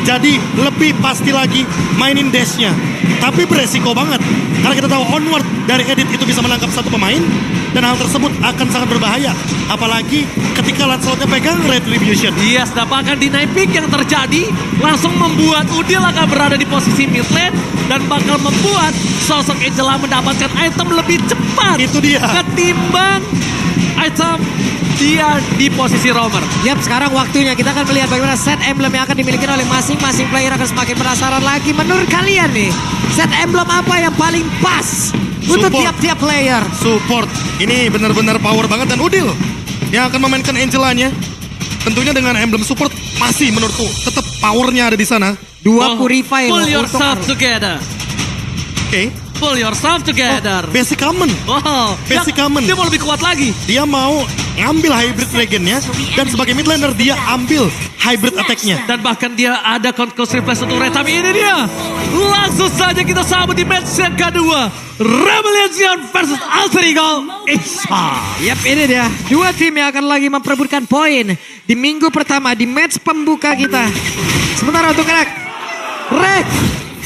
Jadi lebih pasti lagi mainin dashnya. Tapi beresiko banget. Karena kita tahu onward dari Edit itu bisa menangkap satu pemain. Dan hal tersebut akan sangat berbahaya. Apalagi ketika Lancelotnya pegang Retribution. Yes, dan bahkan di night pick yang terjadi langsung membuat Udil akan berada di posisi mid lane dan bakal membuat sosok Angela mendapatkan item lebih cepat. Itu dia. Ketimbang item dia di posisi roamer. Yap, sekarang waktunya kita akan melihat bagaimana set emblem yang akan dimiliki oleh masing-masing player akan semakin penasaran lagi. Menurut kalian nih, set emblem apa yang paling pas untuk Support. tiap-tiap player? Support. Ini benar-benar power banget dan Udil yang akan memainkan Angelanya. Tentunya dengan emblem support masih menurutku tetap powernya ada di sana. Dua purify Pull loh yourself untuk together. Oke. Pull yourself together. Basic common. Wow, Basic common. Dia mau lebih kuat lagi. Dia mau ngambil hybrid dragonnya dan sebagai mid laner dia ambil hybrid attack-nya. Dan bahkan dia ada conclusive flash untuk Red. Tapi ini dia. Langsung saja kita sambut di match yang kedua. Rebellion versus Alter Ego. Isa. Yap, ini dia. Dua tim yang akan lagi memperebutkan poin di minggu pertama di match pembuka kita. Sementara untuk Rek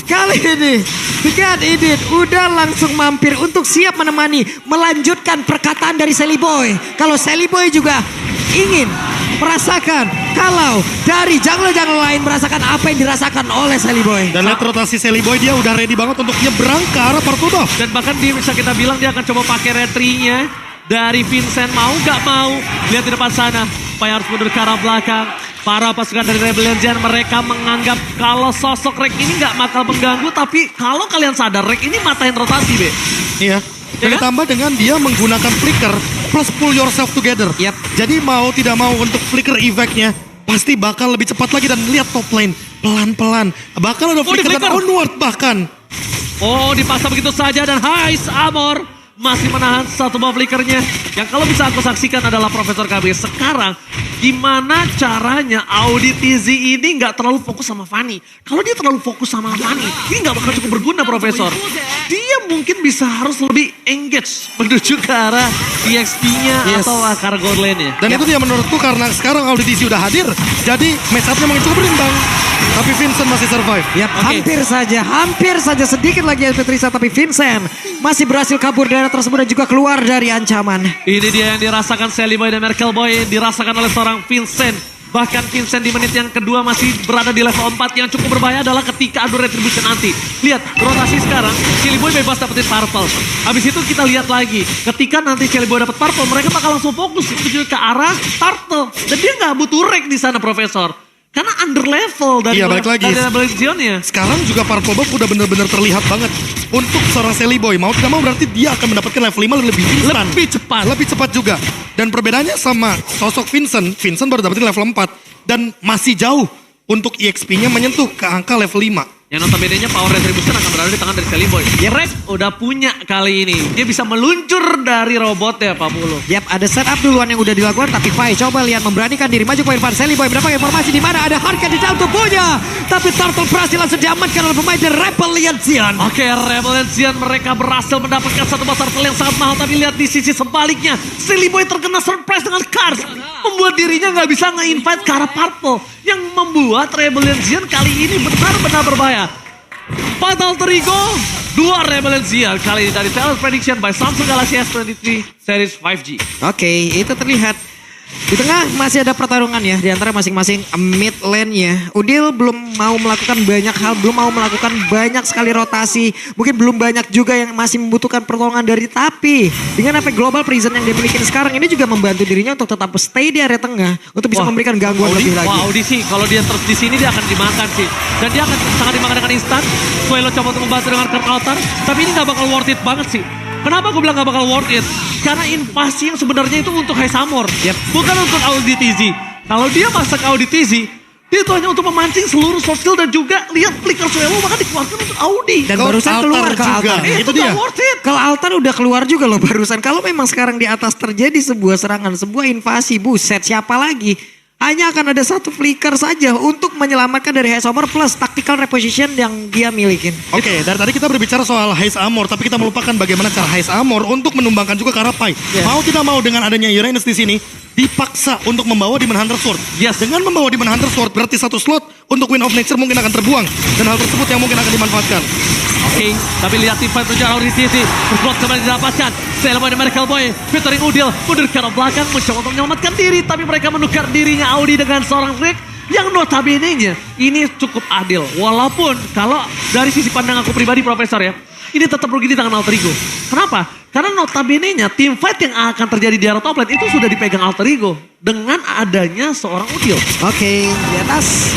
kali ini Bikin Edit udah langsung mampir untuk siap menemani melanjutkan perkataan dari Sally Boy. Kalau Sally Boy juga ingin merasakan kalau dari jungle-jungle lain merasakan apa yang dirasakan oleh Sally Boy. Dan lihat rotasi Sally Boy, dia udah ready banget untuk nyebrang ke arah Parkour. Dan bahkan dia bisa kita bilang dia akan coba pakai retry-nya dari Vincent. Mau gak mau, lihat di depan sana. Supaya harus mundur ke arah belakang. Para pasukan dari Rebellion Giant mereka menganggap kalau sosok Rek ini gak bakal mengganggu. Tapi kalau kalian sadar, Rek ini matahin rotasi, Be. Iya. Dan Ya kan? ditambah dengan dia menggunakan flicker plus pull yourself together. Yap. Jadi mau tidak mau untuk flicker effect-nya pasti bakal lebih cepat lagi. Dan lihat top lane pelan-pelan. Bakal ada flicker dan flicker. onward bahkan. Oh, dipaksa begitu saja dan Hais Amor masih menahan satu buah flickernya. Yang kalau bisa aku saksikan adalah Profesor KB sekarang. Gimana caranya Audi TZ ini nggak terlalu fokus sama Fanny. Kalau dia terlalu fokus sama Fanny, ini nggak bakal cukup berguna Profesor. Dia mungkin bisa harus lebih engage menuju ke arah EXP-nya Yes. atau ke arah gold lane-nya. Dan itu dia menurutku karena sekarang Audi TC udah hadir. Jadi match up-nya mungkin cukup berimbang. Tapi Vincent masih survive. Yap, Oke. hampir saja sedikit lagi Petrisa, tapi Vincent masih berhasil kabur dari daerah tersebut dan juga keluar dari ancaman. Ini dia yang dirasakan Sally Boy dan Merkel Boy, dirasakan oleh seorang Vincent. Bahkan Vincent di menit yang kedua masih berada di level 4. Yang cukup berbahaya adalah ketika adu retribution nanti. Lihat, rotasi sekarang, Sally Boy bebas dapetin purple. Habis itu kita lihat lagi, ketika nanti Sally Boy dapet purple, mereka bakal langsung fokus menuju ke arah turtle. Dan dia nggak butuh rek di sana, Profesor. Karena under level dari Iya, balik lagi. Rebellion-nya. Sekarang juga Purple Buff udah benar-benar terlihat banget. Untuk seorang Sally Boy, mau tidak mau berarti dia akan mendapatkan level 5 lebih instan. Lebih cepat. Lebih cepat juga. Dan perbedaannya sama sosok Vincent. Vincent baru dapetin level 4. Dan masih jauh untuk EXP-nya menyentuh ke angka level 5. Yang notabene-nya power retribution akan berada di tangan dari Sally Boy. Rek udah punya kali ini. Dia bisa meluncur dari robotnya, Pak Mulu. Yap, ada setup duluan yang udah dilakukan, tapi Fai coba lihat memberanikan diri maju ke depan. Sally Boy mendapat informasi di mana ada harga di dalam tubuhnya. Tapi Turtle berhasil langsung diamankan oleh pemain dari Rebellion Giant. Oke, Rebellion Giant mereka berhasil mendapatkan satu besar turtle yang sangat mahal. Tapi lihat di sisi sebaliknya, Sally Boy terkena surprise dengan Cars. Membuat dirinya nggak bisa nge-invite ke arah Purple. Yang membuat Rebellion Giant kali ini benar-benar berbahaya. Fatal Terigo, 2 Rebellion Giant kali ini dari Sales Prediction by Samsung Galaxy S23 Series 5G. Oke, itu terlihat. Di tengah masih ada pertarungan ya di antara masing-masing mid lane-nya. Udil belum mau melakukan banyak hal, belum mau melakukan banyak sekali rotasi. Mungkin belum banyak juga yang masih membutuhkan pertolongan dari Tapi. Dengan efek global prison yang dimiliki sekarang ini juga membantu dirinya untuk tetap stay di area tengah. Untuk bisa memberikan gangguan lebih lagi. Wah, Audi sih, kalau dia terus di sini dia akan dimakan sih. Dan dia akan sangat dimakan dengan instan. Suelo coba untuk membantu dengan Kurt Altar. Tapi ini gak bakal worth it banget sih. Kenapa aku bilang gak bakal worth it? Karena invasi yang sebenarnya itu untuk High Samor. Bukan untuk Audi TZ. Kalau dia masak Audi TZ, dia itu hanya untuk memancing seluruh soft skill dan juga lihat flicker Suelo bahkan dikeluarkan untuk Audi. Dan Ke barusan altar keluar ke juga. altar. Itu dia. Gak worth it. Kalau altar udah keluar juga loh barusan. Kalau memang sekarang di atas terjadi sebuah serangan, sebuah invasi, buset siapa lagi? Hanya akan ada satu flicker saja untuk menyelamatkan dari Haze Armor plus tactical reposition yang dia milikin. Oke, dari tadi kita berbicara soal Haze Armor, tapi kita melupakan bagaimana cara Haze Armor untuk menumbangkan juga Karapai. Mau tidak mau dengan adanya Uranus di sini, dipaksa untuk membawa Demon Hunter Sword. Yes. Dengan membawa Demon Hunter Sword berarti satu slot untuk Wind of Nature mungkin akan terbuang. Dan hal tersebut yang mungkin akan dimanfaatkan. Oke, tapi lihat tim fight menuju arah sisi. Berbuat kembali didapatkan. Sailboy dan Miracle Boy featuring Udil mundur ke arah belakang mencoba untuk menyelamatkan diri, tapi mereka menukar dirinya Audi dengan seorang Rick yang notabene-nya ini cukup adil. Walaupun kalau dari sisi pandang aku pribadi Profesor ya, ini tetap rugi di tangan Alter Ego. Kenapa? Karena notabene-nya tim fight yang akan terjadi di arah top lane itu sudah dipegang Alter Ego dengan adanya seorang Udil. Oke, di atas.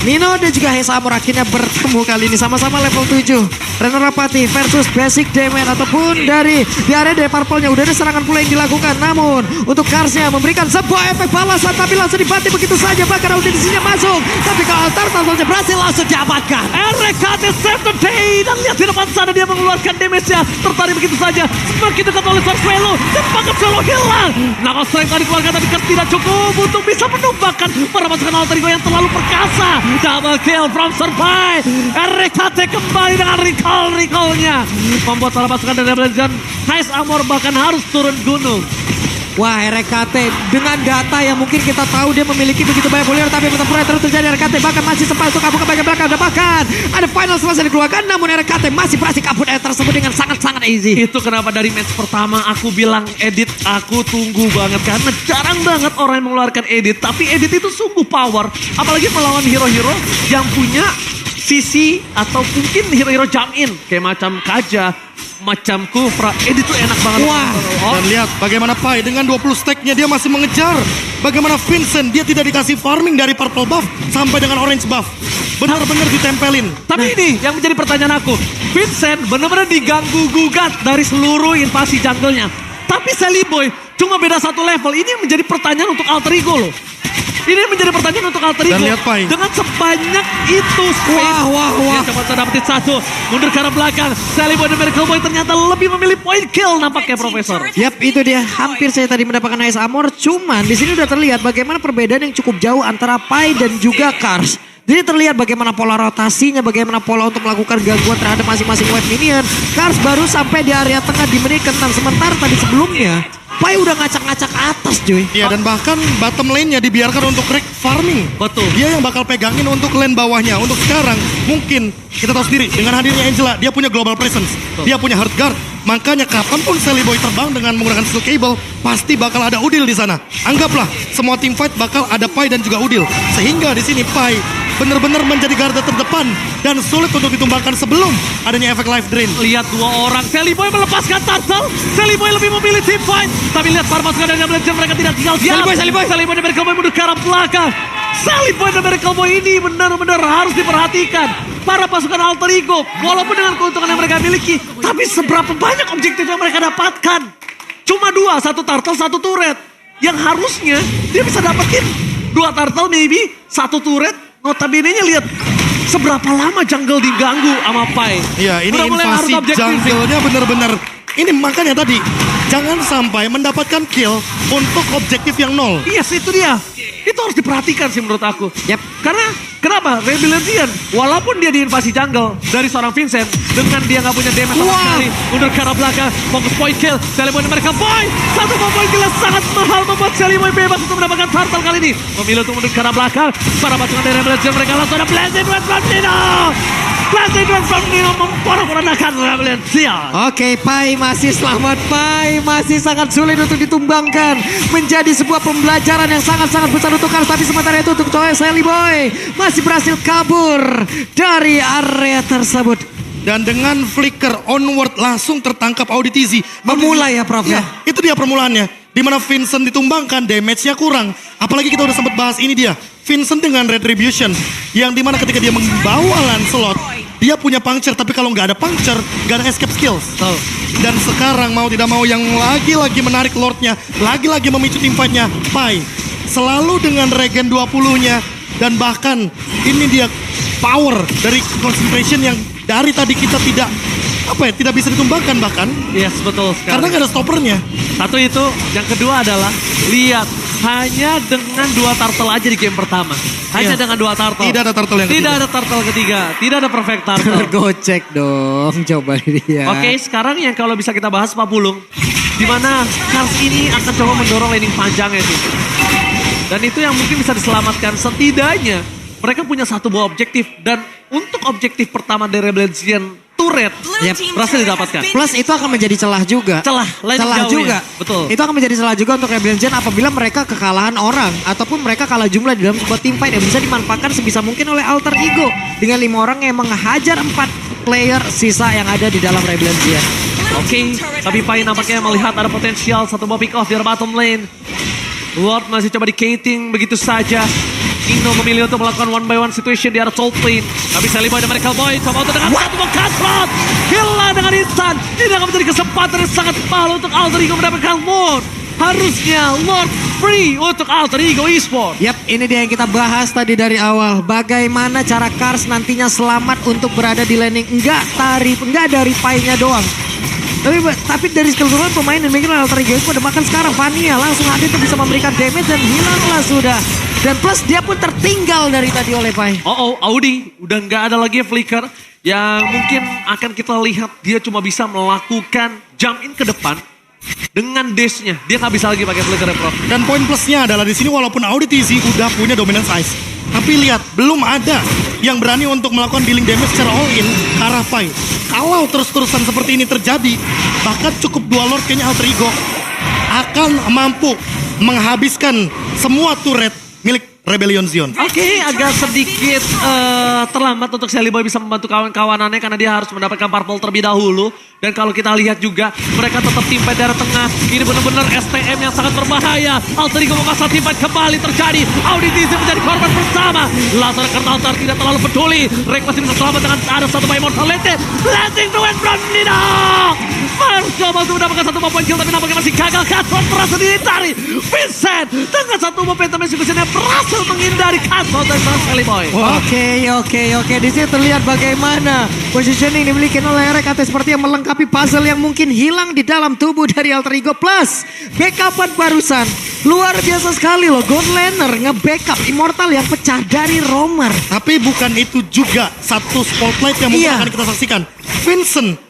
Nino dan juga Hesa Amor akhirnya bertemu kali ini sama-sama level 7. Renner Rapati versus Basic Demon ataupun dari di area dari Purple-nya udah ada serangan pula yang dilakukan. Namun untuk Karsnya memberikan sebuah efek balasan tapi langsung dibanting begitu saja. Bahkan audisinya masuk. Tapi kalau Turtle berhasil langsung diamankan. RKT save the day. Dan lihat di depan sana dia mengeluarkan damage-nya. Tertarik begitu saja. Semakin dekat oleh Sword Swallow. Dan paket Swallow hilang. Knuckle Strike tadi dikeluarkan tapi tidak cukup untuk bisa menumbangkan para pasukan Alter Ego yang terlalu perkasa. Double kill from Survive. RKT kembali dengan recall-nya. Membuat para pasukan dari Legend Hais Amor bahkan harus turun gunung. Wah, RKT dengan data yang mungkin kita tahu dia memiliki begitu banyak follower, tapi pertempuran terus terjadi. RKT bahkan masih sempat untuk kabur ke bagian belakang. Dan bahkan ada final selesai dikeluarkan, namun RKT masih berhasil kabur tersebut dengan sangat-sangat easy. Itu kenapa dari match pertama aku bilang edit aku tunggu banget. Karena jarang banget orang yang mengeluarkan edit. Tapi edit itu sungguh power. Apalagi melawan hero-hero yang punya sisi atau mungkin hero-hero jump in. Kayak macam Kaja, macam Kufra. Edit itu enak banget. Wah. Dan lihat bagaimana Pai dengan 20 stacknya dia masih mengejar. Bagaimana Vincent dia tidak dikasih farming dari purple buff sampai dengan orange buff. Benar-benar ditempelin. Tapi ini yang menjadi pertanyaan aku. Vincent benar-benar diganggu gugat dari seluruh invasi jungle-nya. Tapi Sally Boy cuma beda satu level. Ini yang menjadi pertanyaan untuk Alter Ego loh. Ini yang menjadi pertanyaan untuk Alter Ego. Dan lihat Pai. Dengan sebanyak itu space. Wah. Dia coba dapetin satu. Mundur ke arah belakang. Sally Boy dan Miracle Boy ternyata lebih memilih point kill nampaknya Profesor. Yap, itu dia. Hampir saya tadi mendapatkan Hais Amor. Cuman di sini udah terlihat bagaimana perbedaan yang cukup jauh antara Pai dan juga Kars. Jadi terlihat bagaimana pola rotasinya, bagaimana pola untuk melakukan gangguan terhadap masing-masing wave minion. Kars baru sampai di area tengah di menit ke-6. Sementara tadi sebelumnya, Pai udah ngacak-ngacak atas cuy. Iya dan bahkan bottom lane-nya dibiarkan untuk Rick farming. Betul. Dia yang bakal pegangin untuk lane bawahnya. Untuk sekarang mungkin kita tahu sendiri dengan hadirnya Angela dia punya global presence. Dia punya hard guard. Makanya kapanpun Sally Boy terbang dengan menggunakan steel cable pasti bakal ada Udil di sana. Anggaplah semua team fight bakal ada Pai dan juga Udil. Sehingga di sini Pai benar-benar menjadi garda terdepan dan sulit untuk ditumbangkan sebelum adanya efek life drain. Lihat dua orang. Sally Boy melepaskan Turtle. Sally Boy lebih memilih team fight. Tapi lihat para pasukan dari Legend mereka tidak tinggal diam. Sally Boy dan Miracle Boy mundur ke arah belakang. Sally Boy dan Miracle Boy ini benar-benar harus diperhatikan. Para pasukan Alter Ego, walaupun dengan keuntungan yang mereka miliki, tapi seberapa banyak objektif yang mereka dapatkan? Cuma dua, satu turtle, satu turret. Yang harusnya dia bisa dapetin dua turtle maybe, satu turret. Notabene-nya lihat seberapa lama jungle diganggu sama Pai. Iya, ini Udah mulai invasi harus objektif sih. jungle-nya benar-benar. Ini makanya tadi, jangan sampai mendapatkan kill untuk objektif yang nol. Yes, itu dia. Itu harus diperhatikan sih menurut aku. Yap. Karena kenapa? Rebellion, walaupun dia diinvasi jungle dari seorang Vincent, dengan dia nggak punya damage sama sekali, mundur ke arah belakang, fokus point kill, Sally Boy dan mereka Boy. Satu point kill yang sangat mahal membuat Sally Boy bebas untuk mendapatkan turtle kali ini. Memilih untuk mundur ke arah belakang, para pasukan dari Rebellion mereka langsung ada Blazing Dance from Nino. Blazing Dance from Nino memporak-porandakan Rebellion. Oke, Pai masih selamat. Pai masih sangat sulit untuk ditumbangkan. Menjadi sebuah pembelajaran yang sangat-sangat besar untuk Kars. Tapi sementara itu untuk Sally Boy masih berhasil kabur dari area tersebut. Dan dengan flicker onward langsung tertangkap Auditizi. Memulai ya Prof ya. Itu dia permulaannya. Di mana Vincent ditumbangkan, damage-nya kurang. Apalagi kita udah sempat bahas ini dia. Vincent dengan Retribution. Yang dimana ketika dia membawa Lancelot, dia punya puncture. Tapi kalau nggak ada puncture, nggak ada escape skills. Dan sekarang mau tidak mau yang lagi-lagi menarik Lordnya, lagi-lagi memicu team fight-nya, Pai. Selalu dengan regen 20-nya. Dan bahkan ini dia power dari concentration yang dari tadi kita tidak bisa ditumbangkan bahkan. Yes, betul sekali. Karena nggak ada stoppernya. Satu itu, yang kedua adalah lihat hanya dengan dua turtle aja di game pertama. Hanya Iya. dengan dua turtle. Tidak ada turtle yang Tidak ketiga. ada turtle ketiga. Tidak ada perfect turtle. Gocek dong, coba dia. Oke, sekarang yang kalau bisa kita bahas Pak Pulung. Di mana Cars ini akan coba mendorong laning panjangnya sih. Dan itu yang mungkin bisa diselamatkan. Setidaknya mereka punya satu buah objektif. Dan untuk objektif pertama dari Rebellion turret berhasil didapatkan. Plus itu akan menjadi celah juga. Celah juga. Betul. Itu akan menjadi celah juga untuk Rebellion apabila mereka kekalahan orang ataupun mereka kalah jumlah di dalam sebuah team fight yang bisa dimanfaatkan sebisa mungkin oleh Alter Ego dengan 5 orang yang menghajar 4 player sisa yang ada di dalam Rebellion. Oke, tapi Pai nampaknya melihat ada potensial satu buah pick off di bottom lane. Lord masih coba di-cating begitu saja. Kino memilih untuk melakukan one by one situation di arah top lane. Tapi Sally Boy dan Miracle Boy coba untuk dengan satu Cutthroat. Hilang dengan instan. Ini akan menjadi kesempatan yang sangat mahal untuk Alter Ego mendapatkan Lord. Harusnya Lord free untuk Alter Ego Esports. Yap, ini dia yang kita bahas tadi dari awal. Bagaimana cara Cars nantinya selamat untuk berada di laning. Enggak dari Pai-nya doang. Tapi dari keseluruhan pemain dan mungkin Alter Ego udah makan sekarang. Vania langsung hadir untuk bisa memberikan damage dan hilanglah sudah. Dan plus dia pun tertinggal dari tadi oleh Pai. Audi udah nggak ada lagi flicker. Yang mungkin akan kita lihat dia cuma bisa melakukan jump in ke depan. Dengan dash-nya, dia nggak bisa lagi pakai flicker, Prof. Dan poin plusnya adalah di sini walaupun Audi TZ udah punya dominance ice, tapi lihat belum ada yang berani untuk melakukan dealing damage secara all in ke arah Pai. Kalau terus-terusan seperti ini terjadi, bahkan cukup 2 Lord kayaknya Alter Ego akan mampu menghabiskan semua turret milik Rebellion Zion. Oke, agak sedikit terlambat untuk Sally Boy bisa membantu kawan-kawanannya karena dia harus mendapatkan purple terlebih dahulu. Dan kalau kita lihat juga mereka tetap tim fight dari tengah. Ini benar-benar STM yang sangat berbahaya. Alter Ego memaksa tim fight kembali terjadi. Audi TZ menjadi korban bersama. Latar Alter tidak terlalu peduli. Rek masih bisa selamat dengan ada satu by Immortality. Letting the wind from Nino. Marco masih mendapatkan satu poin kill tapi nampaknya masih gagal. Cutthroat berhasil dihindari. Vincent dengan satu momentum execution yang berhasil menghindari Cutthroat dari Sally Boy. Oke. Di sini terlihat bagaimana positioning dimiliki oleh Rek seperti yang melengkapi puzzle yang mungkin hilang di dalam tubuh dari Alter Ego. Plus backupan barusan luar biasa sekali loh. God Laner nge-backup Immortal yang pecah dari Romer. Tapi bukan itu juga satu spotlight yang mungkin akan kita saksikan. Vincent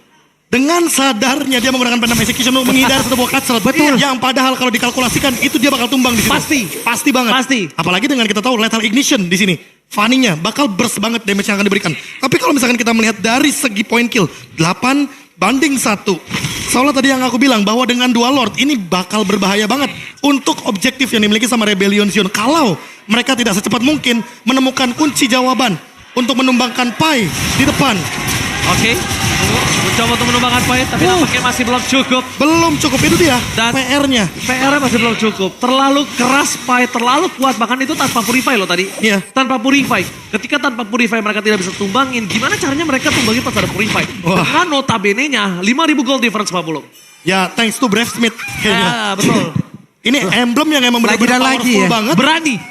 dengan sadarnya dia menggunakan Phantom Execution untuk menghindari satu buah Cutthroat. Betul. Yang padahal kalau dikalkulasikan itu dia bakal tumbang di situ. Pasti banget. Apalagi dengan kita tahu Lethal Ignition di sini. Fanny-nya bakal burst banget damage yang akan diberikan. Tapi kalau misalkan kita melihat dari segi point kill 8 banding 1. Soalnya tadi yang aku bilang bahwa dengan 2 Lord ini bakal berbahaya banget untuk objektif yang dimiliki sama Rebellion Zion. Kalau mereka tidak secepat mungkin menemukan kunci jawaban untuk menumbangkan Pai di depan. Oke, mencoba untuk menumbangkan Pai tapi nampaknya masih belum cukup. Belum cukup, itu dia Dan PR-nya. PR-nya masih belum cukup. Terlalu keras Pai, terlalu kuat. Bahkan itu tanpa purify loh tadi. Iya. Tanpa purify. Ketika tanpa purify mereka tidak bisa tumbangin. Gimana caranya mereka tumbangin pas ada purify? Wah. Dengan notabene-nya 5.000 gold difference Pak Bulung. Ya thanks to Brave Smith kayaknya. Ya betul. Ini emblem yang emang benar-benar powerful banget.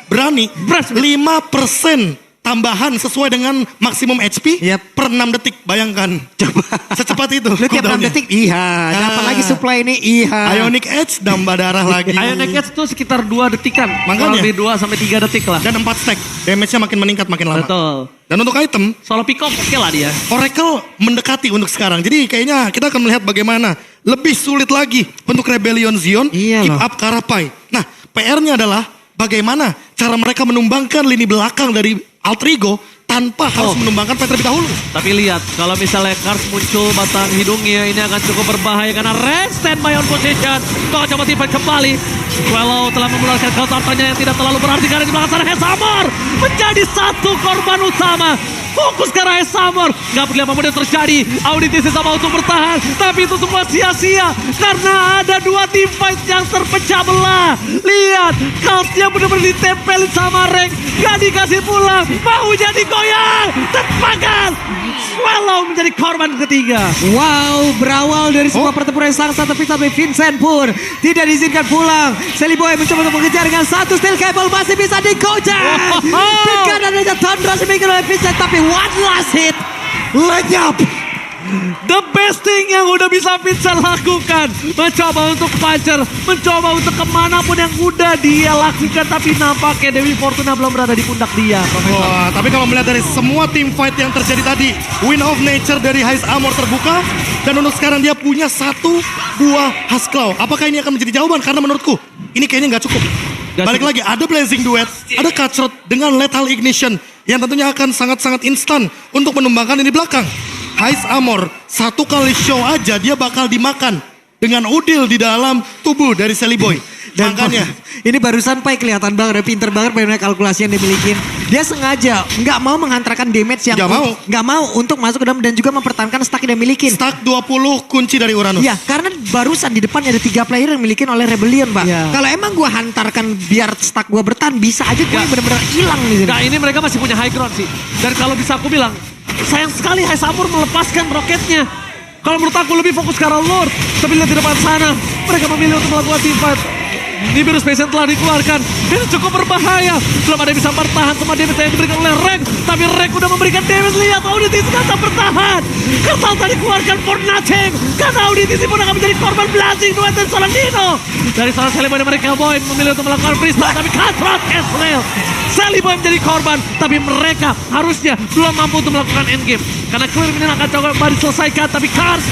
Berani. 5% tambahan sesuai dengan maksimum HP per 6 detik. Bayangkan. Coba. Secepat itu. Lu tiap 6 detik, iya. Dapat lagi supply ini, iya. Ionic Edge, nambah darah lagi. Ionic Edge itu sekitar 2 detikan. Makanya. Lebih 2 sampai 3 detik lah. Dan 4 stack. Damage-nya makin meningkat, makin lama. Betul. Dan untuk item, Solo pick off oke lah dia. Oracle mendekati untuk sekarang. Jadi kayaknya kita akan melihat bagaimana lebih sulit lagi untuk Rebellion Zion keep up ke arah Pai. Nah, PR-nya adalah bagaimana cara mereka menumbangkan lini belakang dari Alter Ego tanpa harus menumbangkan Pai terlebih dahulu. Tapi lihat, kalau misalnya Cars muncul batang hidungnya, ini akan cukup berbahaya karena Red standby on position. Kau coba tipe kembali. Walau telah memulakan counternya yang tidak terlalu berarti karena di belakang sana Hesamor menjadi satu korban utama. Fokus ke arah Hesamor. Gak peduli apapun yang terjadi. Auditisi sama untuk bertahan. Tapi itu semua sia-sia. Karena ada 2 team fight yang terpecah belah. Lihat. Cult-nya benar-benar ditempelin sama Rek. Gak dikasih pulang. Bahunya digoyang. Terpakan. Swallow menjadi korban ketiga. Wow, berawal dari sebuah pertempuran yang sangat tapi Vincent pun tidak diizinkan pulang. Sally Boy mencoba untuk mengejar dengan satu steel cable masih bisa dikocak. Dengan adanya Thundra dimiliki oleh Vincent tapi one last hit lenyap. The best thing yang udah bisa Vincent lakukan. Mencoba untuk puncher, mencoba untuk kemanapun yang udah dia lakukan. Tapi nampaknya Dewi Fortuna belum berada di pundak dia, Profesor. Wah, tapi kalau melihat dari semua team fight yang terjadi tadi, Win of Nature dari Heist Armor terbuka. Dan untuk sekarang dia punya satu buah Hasclaw. Apakah ini akan menjadi jawaban? Karena menurutku, ini kayaknya nggak cukup. Balik lagi, ada Blazing Duet, ada Cutthroat dengan Lethal Ignition yang tentunya akan sangat-sangat instan untuk menumbangkan ini belakang. Heist Armor, satu kali show aja dia bakal dimakan dengan udil di dalam tubuh dari Sally Boy. Dan Makanya, ini barusan Pai kelihatan banget, pinter banget bagaimana kalkulasi yang dimiliki. Dia sengaja nggak mau menghantarkan damage yang nggak mau untuk masuk ke dalam dan juga mempertahankan stack yang dia miliki. stack 20 kunci dari Uranus. Ya, karena barusan di depan ada 3 player yang dimiliki oleh Rebellion, Pak. Ya. Kalau emang gua hantarkan biar stack gua bertahan, bisa aja gue Ya. benar-benar hilang di sini. Nah ini mereka masih punya high ground sih. Dan kalau bisa aku bilang, sayang sekali Heist Armor melepaskan roketnya. Kalau menurut aku lebih fokus ke arah Lord. Tapi lihat di depan sana, mereka memilih untuk melakukan team fight. Nibiru Space yang telah dikeluarkan. Ini cukup berbahaya. Belum ada yang bisa bertahan sama damage yang diberikan oleh Rek. Tapi Rek udah memberikan damage. Lihat Auditisi nggak bisa bertahan. Kertas tadi keluarkan for nothing. Karena Auditisi pun akan menjadi korban Blazing Duet dan seorang Dino. Dari seorang Sally Boy dan Mereka Boy memilih untuk melakukan freestyle. Tapi Cutthroat Israel. Sally Boy menjadi korban. Tapi mereka harusnya belum mampu untuk melakukan endgame. Karena clear ini akan coba diselesaikan. Tapi Cars.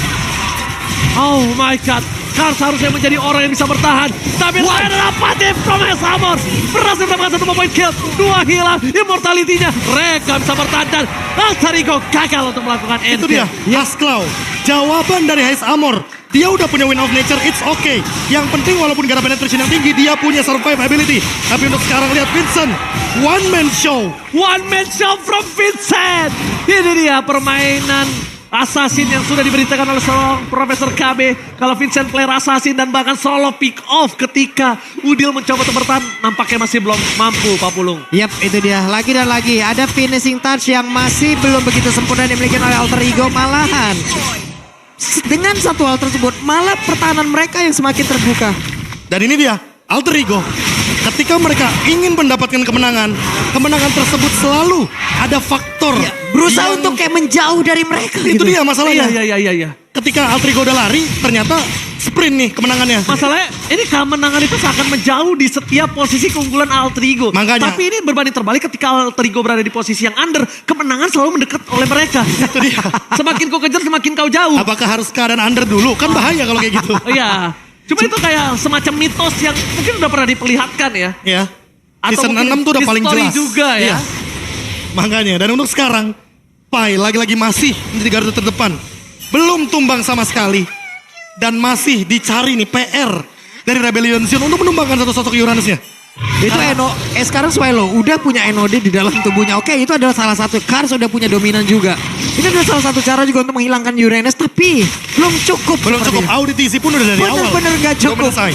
Oh my god. Cars harusnya menjadi orang yang bisa bertahan. Tapi itu adalah Patif from Heist Armor. Berhasil mendapatkan 1 point kill. 2 hilang immortality-nya. Mereka bisa bertahan dan Alter Ego gagal untuk melakukan Itu endgame. dia, Hasclaw. Jawaban dari Heist Armor. Dia udah punya Win of Nature, it's okay. Yang penting walaupun gak ada penetration yang tinggi, dia punya survive ability. Tapi untuk sekarang lihat Vincent, one man show. One man show from Vincent. Ini dia permainan Assassin yang sudah diberitakan oleh seorang Profesor KB. Kalau Vincent player Assassin dan bahkan solo pick off ketika Udil mencoba untuk bertahan. Nampaknya masih belum mampu Pak Pulung. Yap, itu dia. Lagi dan lagi ada finishing touch yang masih belum begitu sempurna dimiliki oleh Alter Ego. Malahan dengan satu hal tersebut, malah pertahanan mereka yang semakin terbuka. Dan ini dia, Alter Ego. Ketika mereka ingin mendapatkan kemenangan, kemenangan tersebut selalu ada faktor. Ya, berusaha yang- untuk kayak menjauh dari mereka. Itu dia masalahnya. Iya. Ketika Alter Ego udah lari, ternyata sprint nih kemenangannya. Masalahnya ini kemenangan itu seakan menjauh di setiap posisi keunggulan Alter Ego. Makanya. Tapi ini berbanding terbalik ketika Alter Ego berada di posisi yang under, kemenangan selalu mendekat oleh mereka. Itu dia. Semakin kau kejar semakin kau jauh. Apakah harus keadaan under dulu? Kan bahaya kalau kayak gitu. Oh iya. Cuma itu kayak semacam mitos yang mungkin udah pernah diperlihatkan ya. Ya. Atau Season mungkin 6 tuh udah paling history jelas. juga ya. Iya. Makanya, dan untuk sekarang, Pai lagi-lagi masih menjadi garda terdepan. Belum tumbang sama sekali. Dan masih dicari nih PR dari Rebellion Zone untuk menumbangkan satu sosok Uranusnya. Itu sekarang Swallow udah punya NOD di dalam tubuhnya. Oke, itu adalah salah satu. Cars udah punya dominan juga. Ini adalah salah satu cara juga untuk menghilangkan Uranus, tapi belum cukup. Belum cukup, auditisi pun udah dari awal. Bener-bener gak Belum cukup. selesai.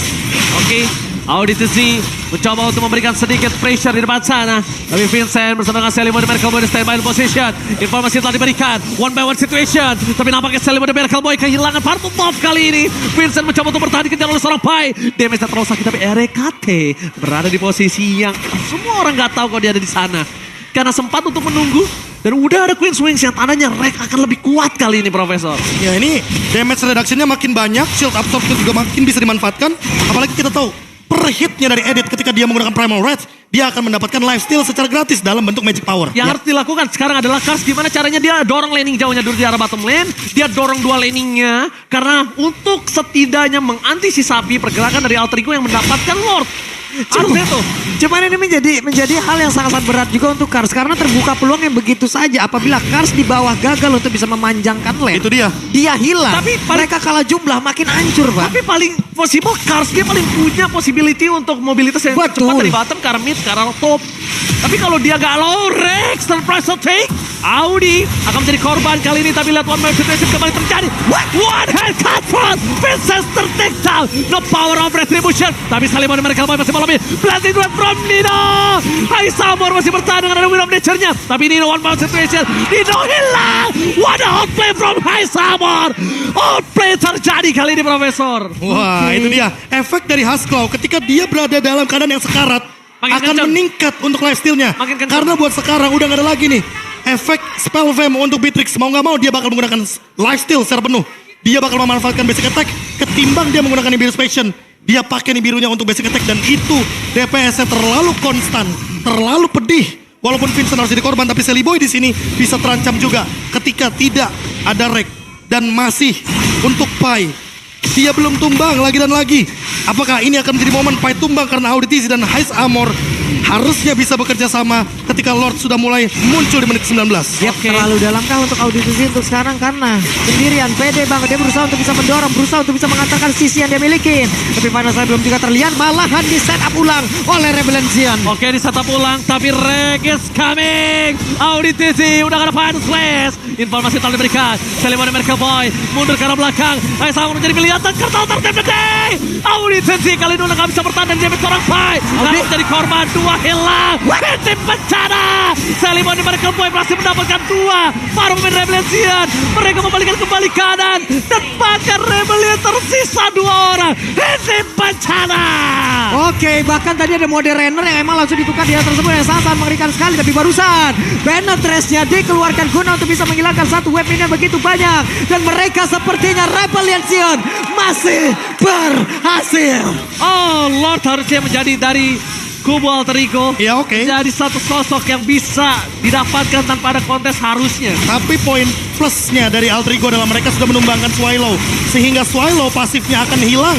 Oke. Auditisi mencoba untuk memberikan sedikit pressure di depan sana. Tapi Vincent bersama dengan Sally Boy dan Miracle Boy di standby in position. Informasi telah diberikan. One by one situation. Tapi nampaknya Sally Boy dan Miracle Boy kehilangan part of love kali ini. Vincent mencoba untuk bertahan dikejar oleh seorang Pai. Damage terlalu sakit tapi RKT berada di posisi yang semua orang gak tahu kalau dia ada di sana. Karena sempat untuk menunggu. Dan udah ada Queen's Wings yang tandanya Rek akan lebih kuat kali ini Profesor. Ya ini damage reduction-nya makin banyak. Shield absorption juga makin bisa dimanfaatkan. Apalagi kita tahu per hitnya dari Edit ketika dia menggunakan Primal Rage, dia akan mendapatkan lifesteal secara gratis dalam bentuk magic power. Yang harus dilakukan sekarang adalah Cars gimana caranya dia dorong laning jauhnya dulu di arah bottom lane. Dia dorong 2 laningnya. Karena untuk setidaknya mengantisipasi pergerakan dari Alter Ego yang mendapatkan Lord. Harusnya tuh. Cuman ini menjadi hal yang sangat-sangat berat juga untuk Cars karena terbuka peluang yang begitu saja apabila Cars di bawah gagal untuk bisa memanjangkan lane. Itu dia. Dia hilang. Tapi mereka kalah jumlah makin hancur, Pak. Tapi paling possible Cars dia paling punya possibility untuk mobilitas yang Betul. cepat dari bottom ke arah mid ke arah top. Tapi kalau dia galau, Rex surprise take. Audi akan menjadi korban kali ini. Tapi lihat one man situation kembali terjadi. One hand cut front. Vincent take down. No power of retribution. Tapi Sally Boy dan Miracle Boy masih melompat. Blazing Duet from Nino. Heist Armor masih bertahan dengan ada Win of Nature-nya. Tapi Nino one man situation. Nino hilang. What a outplay from Heist Armor. Outplay terjadi kali ini Profesor. Wah, itu dia. Efek dari Hasclaw ketika dia berada dalam keadaan yang sekarat Makin akan kencang. meningkat untuk lifesteal-nya. Makin kencang. Karena buat sekarang udah gak ada lagi nih efek spell fame untuk Beatrix. Mau nggak mau dia bakal menggunakan lifesteal secara penuh. Dia bakal memanfaatkan basic attack ketimbang dia menggunakan Nibiru's Passion. Dia pakai Nibirunya untuk basic attack dan itu DPS-nya terlalu konstan, terlalu pedih. Walaupun Vincent harus jadi korban, tapi Sally Boy di sini bisa terancam juga ketika tidak ada Rek dan masih untuk Pai. Dia belum tumbang lagi dan lagi. Apakah ini akan menjadi momen Pai tumbang karena Auditizi dan Heist Armor harusnya bisa bekerja sama ketika Lord sudah mulai muncul di menit 19. Yap, terlalu dalamkah untuk Auditizi untuk sekarang karena sendirian, pede banget. Dia berusaha untuk bisa mendorong, berusaha untuk bisa mengantarkan sisi yang dia miliki. Tapi final saya belum juga terlihat, malahan di setup ulang oleh Rebellion. Oke, di setup ulang, tapi Rek is coming. Auditizi udah ada final slash. Informasi telah diberikan. Seliman Merkel Boy mundur ke arah belakang. Heist Armor menjadi kelihatan kertas tertembak. Auditizi kali ini udah gak bisa bertahan dan damage seorang Pai. Harus jadi korban, dua hilang. Prinsip bencana. Seliman Merkel Boy berhasil mendapatkan dua. Para pemain Rebellion. Mereka membalikan kembali kanan. Dan bahkan Rebellion tersisa dua orang. Prinsip bencana. Oke, bahkan tadi ada mode runner yang emang langsung ditukar di hal tersebut yang sangat mengerikan sekali. Tapi barusan Penetrace-nya dikeluarkan guna untuk bisa menghilangkan satu web ini begitu banyak. Dan mereka sepertinya Rebellion masih berhasil. Oh, Lord harusnya menjadi dari kubu Alter Ego. Ya, oke. Jadi satu sosok yang bisa didapatkan tanpa ada kontes harusnya. Tapi poin plusnya dari Alter Ego adalah mereka sudah menumbangkan Swallow. Sehingga Swallow pasifnya akan hilang.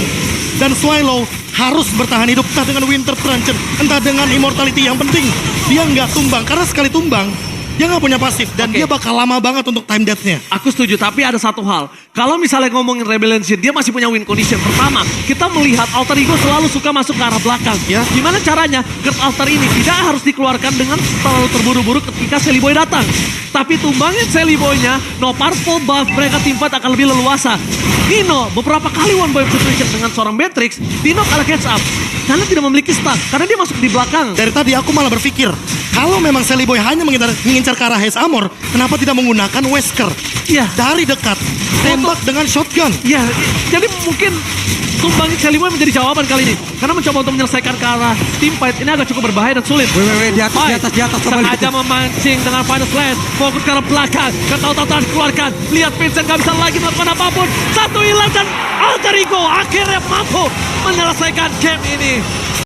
Dan Swallow harus bertahan hidup entah dengan Winter Truncheon, entah dengan Immortality. Yang penting dia nggak tumbang. Karena sekali tumbang, dia nggak punya pasif. Dan Oke. dia bakal lama banget untuk time death-nya. Aku setuju, tapi ada satu hal. Kalau misalnya ngomongin Rebellion, dia masih punya win condition. Pertama, kita melihat Alter Ego selalu suka masuk ke arah belakang. Ya. Gimana caranya? Curse Alter ini tidak harus dikeluarkan dengan terlalu terburu-buru ketika Sally Boy datang. Tapi tumbangin Sally Boy-nya, no powerful buff, mereka tim fight akan lebih leluasa. Dino beberapa kali one boy situation dengan seorang Beatrix, Dino kalah catch up. Karena tidak memiliki stun, karena dia masuk di belakang. Dari tadi aku malah berpikir, kalau memang Sally Boy hanya mengincar ke arah Heist Armor, kenapa tidak menggunakan Wesker? Iya. Dari dekat, tembak dengan shotgun. Ya, jadi mungkin tumbangin Sally Boy menjadi jawaban kali ini. Karena mencoba untuk menyelesaikan ke arah team fight ini agak cukup berbahaya dan sulit. Di atas, Pai di atas. sengaja memancing dengan final slash. Fokus ke arah belakang. Ketahuan dikeluarkan. Lihat Vincent gak bisa lagi melakukan apapun. Satu hilang dan Alter Ego akhirnya mampu menyelesaikan game ini.